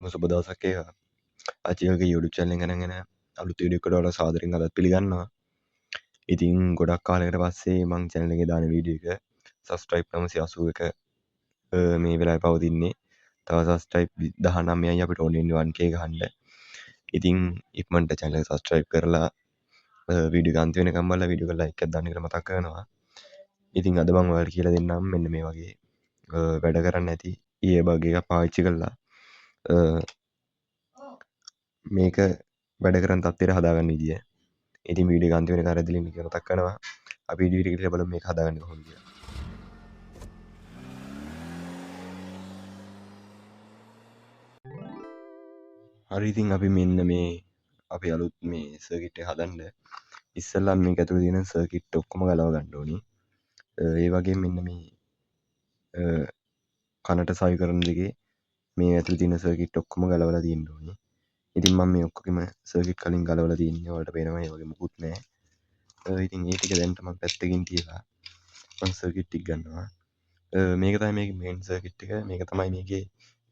සුබ දවසක් වේවා. ආචිල්ගේ YouTube channel එක අරගෙන අලුත් වීඩියෝ එකකට ඔයාලා සාදරයෙන් අදත් පිළිගන්නවා. ඉතින් ගොඩක් කාලයකට පස්සේ මං channel එකේ දාන වීඩියෝ එක subscribe 981 මේ වෙලාවේ පවතින්නේ. තව subscribe 19යි අපිට ඕනේ 1k ගහන්න. ඉතින් ඉක්මනට channel එක subscribe කරලා වීඩියෝ එක අන්තිම වෙනකම් බලලා වීඩියෝ එක like එකක් දාන්න කියලා මතක් කරනවා. ඉතින් අද මම ඔයාලට කියලා දෙන්නම් මෙන්න මේ වගේ වැඩ කරන්න ඇති earbug එකක් පාවිච්චි කරලා මේක වැඩ කරන තත්ත්වයට හදාගන්න විදිය. ඉතින් වීඩියෝ එක අන්තිම වෙනකන් රැඳිලා ඉන්න කියලා මතක් කරනවා. අපි වීඩියෝ එක බලමු මේක හදාගන්නේ කොහොමද කියලා. හරි ඉතින් අපි මෙන්න මේ අපේ අලුත් මේ සර්කිට් එක හදන්න ඉස්සෙල්ලා මේක ඇතුලේ තියෙන සර්කිට් ඔක්කොම ගලව ගන්න ඕනි. ඒ වගේම මෙන්න මේ කනට සවි කරන දෙකේ මේ ඇතුලේ තියෙන සර්කිට් ඔක්කොම ගලවලා තියෙන්න ඕනි. ඉතින් මම මේ ඔක්කොගෙම සර්කිට් කලින් ගලවලා තියෙන්නේ. ඔයාලට පේනවා ඒ වගේ මුකුත් නැහැ. ඉතින් ඒ ටික දැන් මම පැත්තකින් තියලා මම සර්කිට් ටික ගන්නවා. මේක තමයි මේකේ මේන් සර්කිට් එක. මේක තමයි මේකේ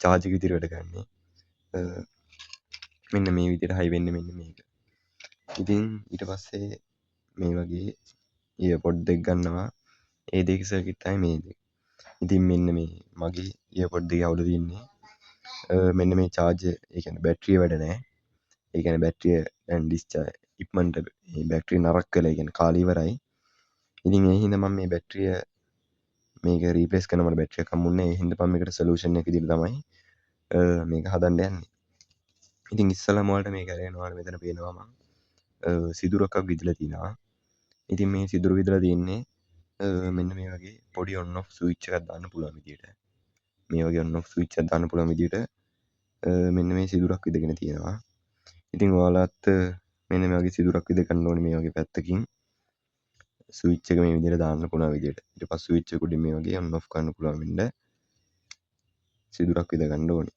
charge එක විදිහට වැඩ කරන්නේ. මෙන්න මේ විදිහට හයි වෙන්නේ මෙන්න මේක. ඉතින් ඊට පස්සේ මේ වගේ earpod දෙක ගන්නවා. ඒ දෙකේ සර්කිට් තමයි මේ දෙක. ඉතින් මෙන්න මේ මගේ earpod දෙක අවුල තියෙන්නේ. මෙන්න මේ charge ඒ කියන්නේ බැටරිය වැඩ නැහැ. ඒ කියන්නේ බැටරිය දැන් ඩිස්චාර්ජ් ඉක්මනට මේ බැටරිය නරක වෙලා ඒ කියන්නේ කාලේ ඉවරයි. ඉතින් ඒ හින්දා මම මේ බැටරිය මේක රීප්ලේස් කරන මට බැටරියක් හම්බුන්නේ නැහැ. ඒ හින්දා මම මේකට සොලියුෂන් එක විදිහට තමයි මේක හදන්න යන්නේ. ඉතින් ඉස්සෙල්ලාම ඔයාලට මේක අරගෙන ඔයාලා මෙතන පේනවා මම සිදුරක් විදලා තිනවා. ඉතින් මේ සිදුර විදලා තියෙන්නේ මෙන්න මේ වගේ පොඩි on off switch එකක් දාන්න පුළුවන් විදිහට. මේ වගේ on off switch එකක් දාන්න පුළුවන් විදිහට මෙන්න මේ සිදුරක් විදගෙන තියෙනවා. ඉතින් ඔයාලත් මෙන්න මේ වගේ සිදුරක් විද ගන්න ඕනේ මේ වගේ පැත්තකින්. ස්විච් එක මේ විදිහට දාන්න පුළුවන් විදිහට. ඊට පස්සේ ස්විච් එක උඩින් මේ වගේ on off කරන්න පුළුවන් වෙන්න සිදුරක් විද ගන්න ඕනේ.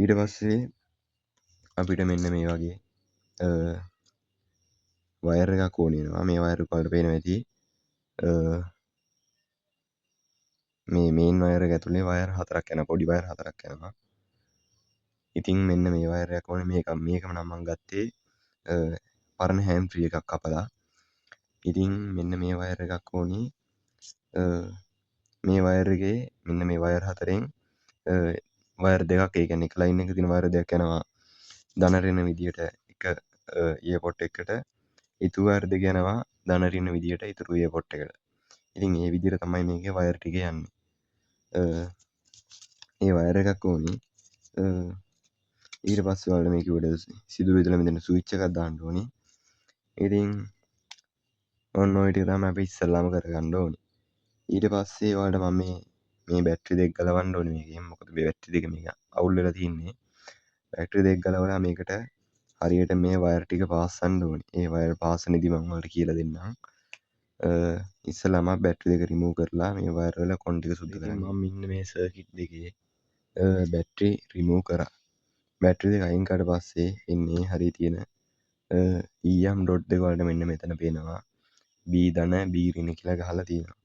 ඊට පස්සේ අපිට මෙන්න මේ වගේ වයර් එකක් ඕනේ වෙනවා. මේ වයර් එක වලට පේනවා ඇති. මේ මේන් වයර් එක ඇතුලේ වයර් හතරක් යනවා. පොඩි වයර් හතරක් යනවා. ඉතින් මෙන්න මේ වයර් එකක් ඕනේ මේකම නම් මම ගත්තේ පරණ හෑම් ෆ්‍රී එකක් කපලා. ඉතින් මෙන්න මේ වයර් එකක් ඕනේ. මේ වයර් එකේ මෙන්න මේ වයර් හතරෙන් වයර් දෙකක් ඒ කියන්නේ එක ලයින් එකක තියෙන වයර් දෙකක් යනවා ධන ඍණ විදියට එක earpod එකකට. ඊතු වයර් දෙක යනවා ධන ඍණ විදියට ඊතුරු earpod එකට. ඉතින් ඒ විදිහට තමයි මේකේ වයර් ටික යන්නේ. ඒ වයර් එකක් ඕනේ. ඊට පස්සේ ඔයාලට මේක උඩ සිදුරු විදලා මෙතන ස්විච් එකක් දාන්න ඕනේ. ඉතින් ඔන්න ඔය ටික තමයි අපි ඉස්සල්ලාම කරගන්න ඕනේ. ඊට පස්සේ ඔයාලට මම මේ බැටරි දෙක ගලවන්න ඕනේ මේකෙන්. මොකද මේ බැටරි දෙක මේක අවුල් වෙලා තියෙන්නේ. බැටරි දෙක ගලවලා මේකට හරියට මේ වයර් ටික පාස්සන්න ඕනේ. ඒ වයර් පාස්සන විදි මම ඔයාලට කියලා දෙන්නම්. ඉස්සෙල්ලාම බැටරි දෙක රිමූව් කරලා මේ වයර් වල කොන් ටික සුද්ධ කරගන්න. මම ඉන්න මේ සර්කිට් දෙකේ බැටරි රිමූව් කරා. බැටරි දෙක අයින් කරාට පස්සේ එන්නේ හරිය තියෙන EM ඩොට් දෙක වලට මෙන්න මෙතන පේනවා. B ධන B ඍණ කියලා ගහලා තියෙනවා.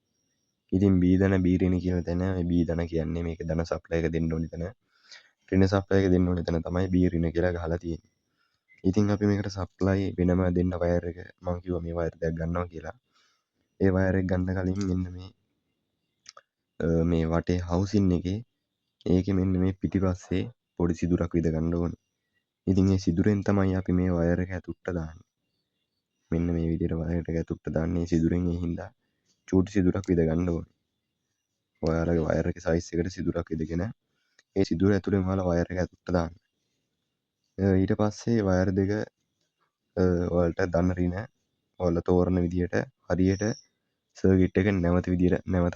ඉතින් B ධන B ඍණ කියන තැන මේ B ධන කියන්නේ මේක ධන සප්ලයි එක දෙන්න ඕනි තැන. ඍණ සප්ලයි එක දෙන්න ඕනි තැන තමයි B ඍණ කියලා ගහලා තියෙන්නේ. ඉතින් අපි මේකට සප්ලයි වෙනම දෙන්න වයර් එක මම කිව්වා මේ වයර් දෙකක් ගන්නවා කියලා. ඒ වයර් එක ගන්න කලින් මෙන්න මේ වටේ හවුසින් එකේ ඒකේ මෙන්න මේ පිටිපස්සේ පොඩි සිදුරක් විද ගන්න ඕනේ. ඉතින් ඒ සිදුරෙන් තමයි අපි මේ වයර් එක ඇතුළට දාන්නේ. මෙන්න මේ විදිහට වයර් එක ඇතුළට දාන්නේ සිදුරෙන්. ඒ හින්දා චූටි සිදුරක් විද ගන්න ඕනේ. ඔයාලගේ වයර් එකේ සයිස් එකට සිදුරක් විදගෙන ඒ සිදුර ඇතුළෙන් ඔයාලා වයර් එක ඇතුළට දාන්න. ඊට පස්සේ වයර් දෙක වලට ධන ඍණ ඔයාලා තෝරන විදිහට හරියට සර්කිට් එක නැවත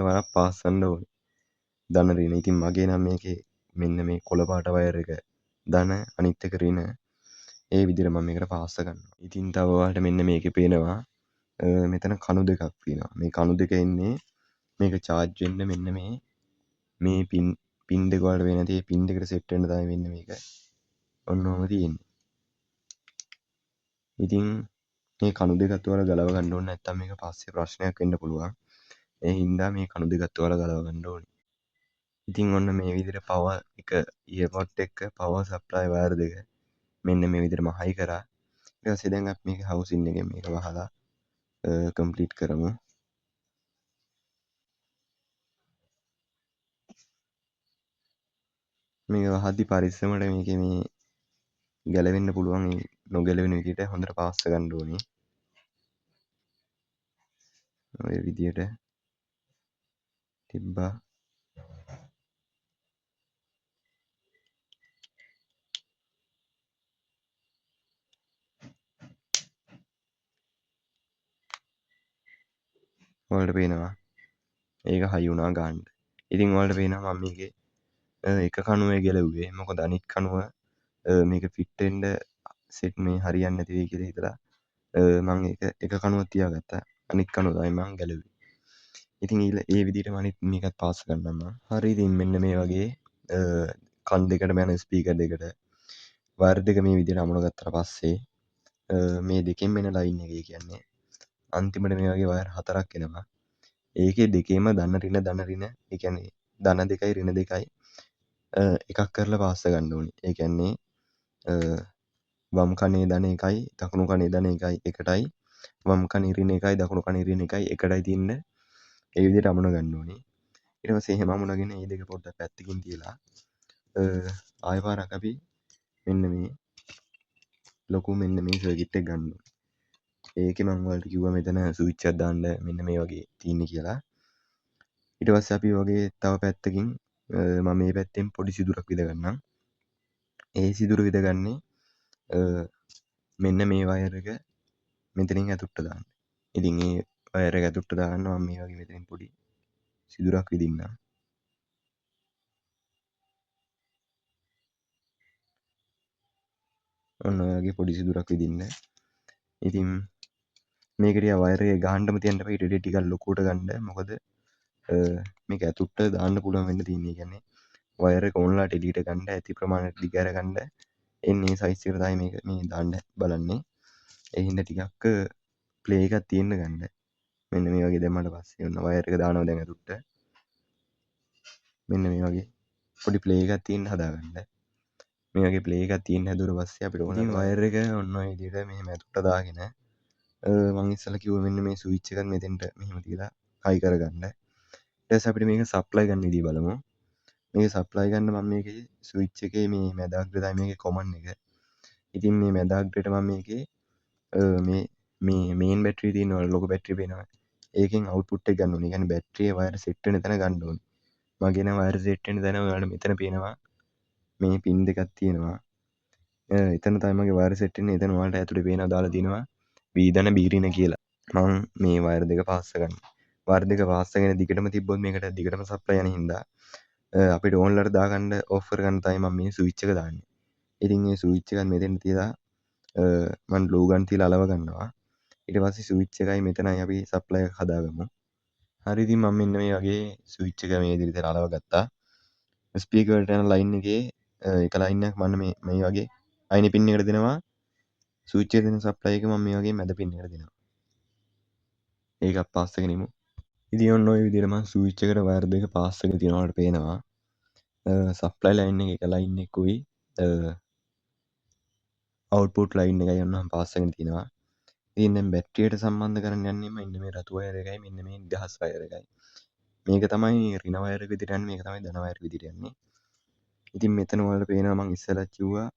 වරක් පාස්සන්න ඕනේ. ධන ඍණ. ඉතින් මගේ නම් මේකේ මෙන්න මේ කොළ පාට වයර් එක ධන අනිත් එක ඍණ. ඒ විදිහට මම මේකට පාස්ස ගන්නවා. ඉතින් තව ඔයාලට මෙන්න මේකේ පේනවා මෙතන කණු දෙකක් තියෙනවා. මේ කණු දෙක එන්නේ මේක charge වෙන්න මෙන්න මේ පින් දෙක වලට වෙන නැති ඒ පින් දෙකට සෙට් වෙන්න තමයි මෙන්න මේක ඔන්න ඔහම තියෙන්නේ. ඉතින් මේ කණු දෙකත් ඔයාලා ගලව ගන්න ඕනේ නැත්නම් මේක පස්සේ ප්‍රශ්නයක් වෙන්න පුළුවන්. ඒ හින්දා මේ කණු දෙකත් ඔයාලා ගලව ගන්න ඕනේ. ඉතින් ඔන්න මේ විදිහට පවර් එක ඉයර්පොඩ් එක පවර් සප්ලයි වයර් දෙක මෙන්න මේ විදිහට මම හයි කරා. ඊට පස්සේ දැන් අපි මේක හවුසින් එකෙන් මේක වහලා කම්ප්ලීට් කරමු. මේක වහද්දි පරිස්සමට මේකේ මේ ගැලවෙන්න පුළුවන් නොගැලවෙන විදිහට හොඳට පාස්ස ගන්න ඕනේ. ඔය විදිහට තිබ්බා. ඔයාලට පේනවා ඒක හයි වුණා ගන්න. ඉතින් ඔයාලට පේනවා මම මේකේ එක කණුවේ ගැලවුවේ. මොකද අනිත් කණුව මේක ෆිට වෙන්න සෙට් මේ හරියන්නේ නැති වෙයි කියලා හිතලා මම එක කණුවක් තියාගත්තා. අනිත් කණුව තමයි මම ගැලවුවේ. ඉතින් ඒ විදිහටම අනිත් මේකත් පාස් කරන්නම් මම. හරි ඉතින් මෙන්න මේ වගේ කන් දෙකටම යන ස්පීකර් දෙකට වයර් දෙක මේ විදිහට අමුණ ගත්තට පස්සේ මේ දෙකෙන් එන ලයින් එක කියන්නේ අන්තිමට මේ වගේ වයර් හතරක් එනවා. ඒකේ දෙකේම දන්න රින ඒ කියන්නේ ධන දෙකයි රින දෙකයි එකක් කරලා පාස්ස ගන්න ඕනේ. ඒ කියන්නේ වම් කනේ ධන එකයි දකුණු කනේ ධන එකයි එකටයි වම් කනේ රින එකයි දකුණු කනේ රින එකයි එකටයි තියෙන්නේ. ඒ විදිහට අමුණ ගන්න ඕනේ. ඊට පස්සේ එහෙම අමුණගෙන මේ දෙක පොඩ්ඩක් පැත්තකින් තියලා ආයෙ පාරක් අපි මෙන්න මේ ලොකු මෙන්න මේ සර්කිට් එක ගන්න ඕනේ. ඒකේ මම ඔයාලට කිව්වා මෙතන ස්විච් එකක් දාන්න මෙන්න මේ වගේ තියෙන්නේ කියලා. ඊට පස්සේ අපි වගේ තව පැත්තකින් මම මේ පැත්තෙන් පොඩි සිදුරක් විද ගන්නම්. ඒ සිදුර විදගන්නේ මෙන්න මේ වයර් එක මෙතනින් ඇතුළට දාන්න. ඉතින් ඒ වයර් එක ඇතුළට දාන්න මම මේ වගේ මෙතනින් පොඩි සිදුරක් විදින්නම්. ඔන්න ඔය වගේ පොඩි සිදුරක් විදින්න. ඉතින් මේක ටික වයර් එක ගහන්නම තියන්න බෑ. ඊට වඩා ටිකක් ලොකුවට ගන්න. මොකද මේක ඇතුළට දාන්න පුළුවන් වෙන්න තියෙන්නේ. කියන්නේ වයර් එක ඕන්ලාට එළියට ගන්න ඇති ප්‍රමාණයට දිග අරගන්න එන්නේ සයිස් එකට තමයි මේක මේ දාන්න බලන්නේ. ඒ හින්දා ටිකක් ප්ලේ එකක් තියෙන්න ගන්න. මෙන්න මේ වගේ දැම්මට පස්සේ ඔන්න වයර් එක දානවා දැන් ඇතුළට. මෙන්න මේ වගේ පොඩි ප්ලේ එකක් තියෙන්න හදාගන්න. මේ වගේ ප්ලේ එකක් තියෙන්න හැදුවට පස්සේ අපිට ඕන වයර් එක ඔන්න ඔය විදිහට මෙහෙම ඇතුළට දාගෙන මම ඉස්සෙල්ලා කිව්වා මෙන්න මේ ස්විච් එකත් මෙතෙන්ට මෙහෙම තියලා හයි කරගන්න. ඊට පස්සේ අපිට මේක සප්ලයි ගන්න විදිහ බලමු. මේක සප්ලයි ගන්න මම මේකේ ස්විච් එකේ මේ මැද අග්‍රය තමයි මේකේ කොමන් එක. ඉතින් මේ මැද අග්‍රයට මම මේකේ මේ මේන් බැටරිය තියෙනවා ලොකු බැටරිය පේනවා. ඒකෙන් අවුට්පුට් එක ගන්න ඕනේ. ඒ කියන්නේ බැටරිය වයර් සෙට් වෙන තැන ගන්න ඕනේ. මගේ නම් වයර් සෙට් වෙන තැන ඔයාලට මෙතන පේනවා. මේ පින් දෙකක් තියෙනවා. එතන තමයි මගේ වයර් සෙට් වෙන්නේ. එතන ඔයාලට ඇතුලේ පේනවා දාලා තියෙනවා B ධන B ඍණ කියලා. මම මේ වයර් දෙක පාස්ස ගන්නවා. වයර් දෙක පාස්සගෙන දිගටම තිබ්බොත් මේකට දිගටම සප්ලයි යන හින්දා අපිට ඕන්ලට දාගන්න ඕෆ් කරගන්න තමයි මම මේ ස්විච් එක දාන්නේ. ඉතින් මේ ස්විච් එකත් මෙතෙන් තියලා මම ග්ලූ ගන් තියලා අලව ගන්නවා. ඊට පස්සේ ස්විච් එකයි මෙතනයි අපි සප්ලයි එක හදාගමු. හරි ඉතින් මම මෙන්න මේ වගේ ස්විච් එක මේ විදිහට අලව ගත්තා. ස්පීකර් වලට යන ලයින් එකේ එක ලයින් එකක් මම මේ වගේ අයින පින් එකට දෙනවා. ස්විච් එකේ දෙන සප්ලයි එක මම මේ වගේ මැද පින් එකට දෙනවා. ඒකත් පාස් කරගෙන ඉමු. ඉතින් ඔන්න ඔය විදිහට මම ස්විච් එකට වයර් දෙක පාස් කරගෙන තියනවා වලට පේනවා. සප්ලයි ලයින් එක එක ලයින් එකකුයි අවුට්පුට් ලයින් එකයි ඔන්න මම පාස් කරගෙන තියනවා. ඉතින් දැන් බැටරියට සම්බන්ධ කරන්න යන්නේ මෙන්න මේ රතු වයර් එකයි මෙන්න මේ නිදහස් වයර් එකයි. මේක තමයි ඍණ වයර් එක විදිහට යන්නේ මේක තමයි ධන වයර් විදිහට යන්නේ. ඉතින් මෙතන ඔයාලට පේනවා මම ඉස්සෙල්ලා කිව්වා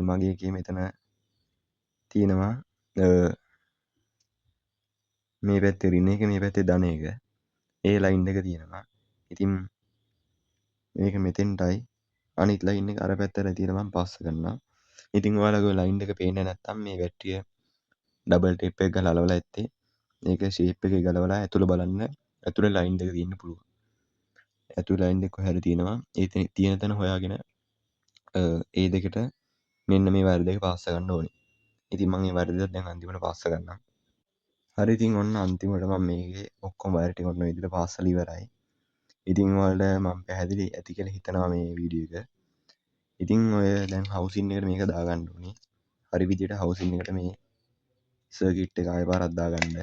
මගේ එකේ මෙතන තියෙනවා මේ පැත්තේ ඍණ එක මේ පැත්තේ ධන එක. ඒ ලයින් එක තියෙනවා. ඉතින් මේක මෙතෙන්ටයි අනිත් ලයින් එක අර පැත්තට තියලා මම පාස් කරනවා. ඉතින් ඔයාලගේ ලයින් එක පේන්නේ නැත්නම් මේ බැටරිය ඩබල් ටේප් එක ගහලා අලවලා ඇත්තේ. ඒක ෂේප් එකේ ගලවලා ඇතුළ බලන්න ඇතුළේ ලයින් දෙක තියෙන්න පුළුවන්. ඇතුළේ ලයින් දෙක කොහේ හරි තියෙනවා. ඒ තියෙන තැන හොයාගෙන ඒ දෙකට මෙන්න මේ වයර් දෙක පාස්ස ගන්න ඕනේ. ඉතින් මම මේ වයර් දෙක දැන් අන්තිමට පාස්ස ගන්නම්. හරි ඉතින් ඔන්න අන්තිමට මම මේකේ ඔක්කොම වයර් ටික ඔන්න විදිහට පාස්සලා ඉවරයි. ඉතින් ඔයාලට මම පැහැදිලි ඇති කියලා හිතනවා මේ වීඩියෝ එක. ඉතින් ඔය දැන් හවුසින් එකට මේක දාගන්න ඕනේ. හරි විදිහට හවුසින් එකට මේ සර්කිට් එක ආයෙ පාරක් දාගන්න.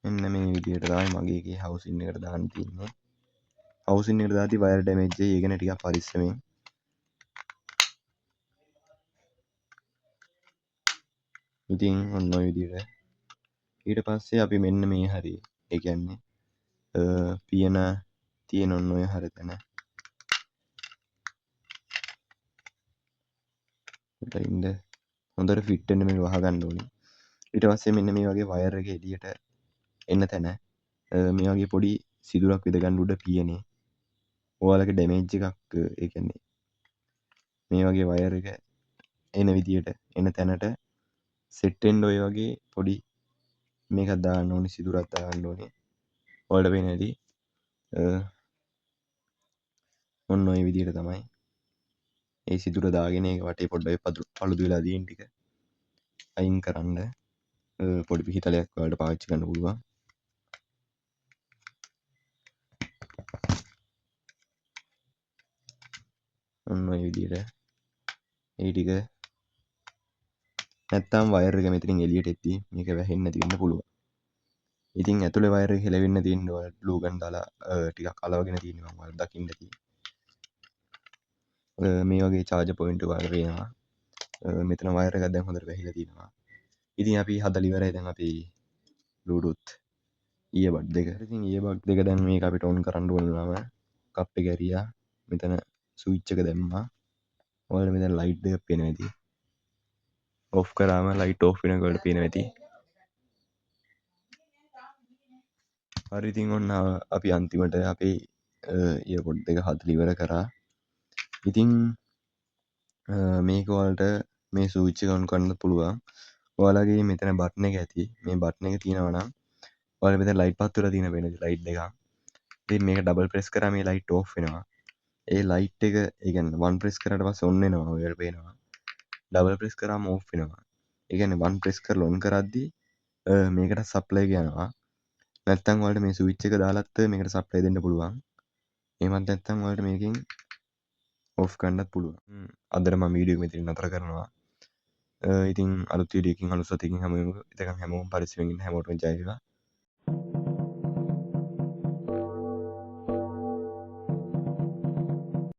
මෙන්න මේ විදිහට තමයි මගේ එකේ හවුසින් එකට දාන්න තියෙන්නේ. හවුසින් එකට දාද්දි වයර් ඩැමේජ් වෙයි. ඒ ගැන ටිකක් පරිස්සමෙන්. ඉතින් ඔන්න ඔය විදිහට ඊට පස්සේ අපි මෙන්න මේ හරිය. ඒ කියන්නේ පියන තියෙන ඔන්න ඔය හරිය තැන. ඉතින් හොඳට ෆිට වෙන්න මේක වහගන්න ඕනේ. ඊට පස්සේ මෙන්න මේ වගේ වයර් එක එළියට එන්න තැන මේ වගේ පොඩි සිදුරක් විද ගන්න උඩ පියනේ. ඔයාලගේ ඩැමේජ් එකක් ඒ කියන්නේ මේ වගේ වයර් එක එන විදියට එන තැනට සෙට් වෙන්න ඔය වගේ පොඩි මේකක් දාන්න ඕනේ, සිදුරක් දාන්න ඕනේ. ඔයාලට පේන ඇති. ඔන්න ඔය විදියට තමයි ඒ සිදුර දාගෙන ඒක වටේ පොඩ්ඩක් පළුදු වෙලා තියෙන ටික අයින් කරන්න පොඩි පිහිටලයක් ඔයාලට පාවිච්චි කරන්න පුළුවන්. ඔන්න ඔය විදියට ඒ ටික නැත්තම් වයර් එක මෙතනින් එළියට එද්දි මේක වැහෙන්නේ නැති වෙන්න පුළුවන්. ඉතින් ඇතුලේ වයර් එක හෙලවෙන්න තියෙන්නේ ඔයාලට ග්ලූ ගන් දාලා ටිකක් අලවගෙන තියෙනවා මම ඔයාලට දකින්න ඇති. මේ වගේ charger point එක ඔයාලට පේනවා. මෙතන වයර් එකක් දැන් හොඳට වැහිලා තියෙනවා. ඉතින් අපි හදලා ඉවරයි දැන් අපි Bluetooth earbud දෙක. ඉතින් earbud දෙක දැන් මේක අපිට on කරන්න ඕන නම් කප් එක ඇරියා. මෙතන ස්විච් එක දැම්මා. ඔයාලට මෙතන ලයිට් දෙකක් පේනවා ඇති. ඔෆ් කරාම ලයිට් ඔෆ් වෙනකොට ඔයාලට පේනවා ඇති. හරි ඉතින් ඔන්න අපි අන්තිමට අපේ earbud දෙක හදලා ඉවර කරා. ඉතින් මේක ඔයාලට මේ ස්විච් එක on කරන්න පුළුවන්. ඔයාලගේ මෙතන බටන් එක ඇති. මේ බටන් එක තියෙනවා නම් ඔයාලා මෙතන ලයිට් පත් වෙලා තියෙන වෙන ලයිට් දෙකක්. ඉතින් මේක ඩබල් ප්‍රෙස් කරාම මේ ලයිට් ඕෆ් වෙනවා. ඒ ලයිට් එක ඒ කියන්නේ වන් ප්‍රෙස් කරාට පස්සේ ඔන් වෙනවා ඔයාලට පේනවා. ඩබල් ප්‍රෙස් කරාම ඕෆ් වෙනවා. ඒ කියන්නේ වන් ප්‍රෙස් කරලා ඔන් කරද්දි මේකට සප්ලයි එක යනවා. නැත්තම් ඔයාලට මේ ස්විච් එක දාලත් මේකට සප්ලයි දෙන්න පුළුවන්. එහෙමත් නැත්තම් ඔයාලට මේකෙන් ඔෆ් කරන්නත් පුළුවන්. අදට මම වීඩියෝ එක මෙතනින් නතර කරනවා. ඉතින් අලුත් වීඩියෝ එකකින් අලුත් සතියකින් හැමෝම පරිස්සමෙන් ඉන්න හැමෝටම ජය වේවා.